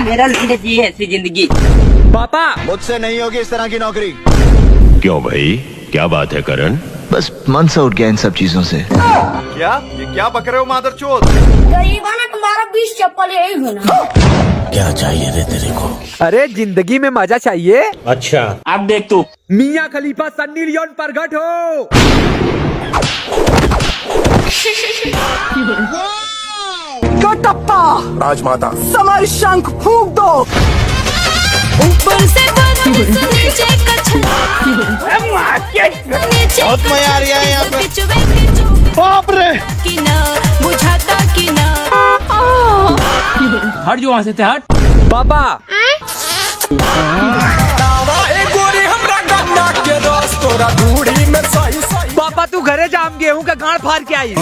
मेरा नहीं जी है ऐसी जिंदगी। पापा मुझसे नहीं होगी इस तरह की नौकरी। क्यों भाई, क्या बात है करण? बस मन से उठ गया इन सब चीजों से। क्या ये क्या बक रहे हो मादरचोद? गरीबाना तुम्हारा 20 चप्पल यही होना। क्या चाहिए रे तेरे को? अरे जिंदगी में मजा चाहिए। अच्छा अब देख तू। मियाँ खलीफा सन्नी लियोन प्रगट हो। कटप्पा राजमाता समय शंख फूंक दो। ऊपर से बदन से नीचे बहुत मजा आ रहा है यहाँ पे। बाप रे कि ना बुझाता कि ना। हट जो वहाँ से हट। पापा पापा तू घरे जाम गेहूं का गांड फाड़ के आई।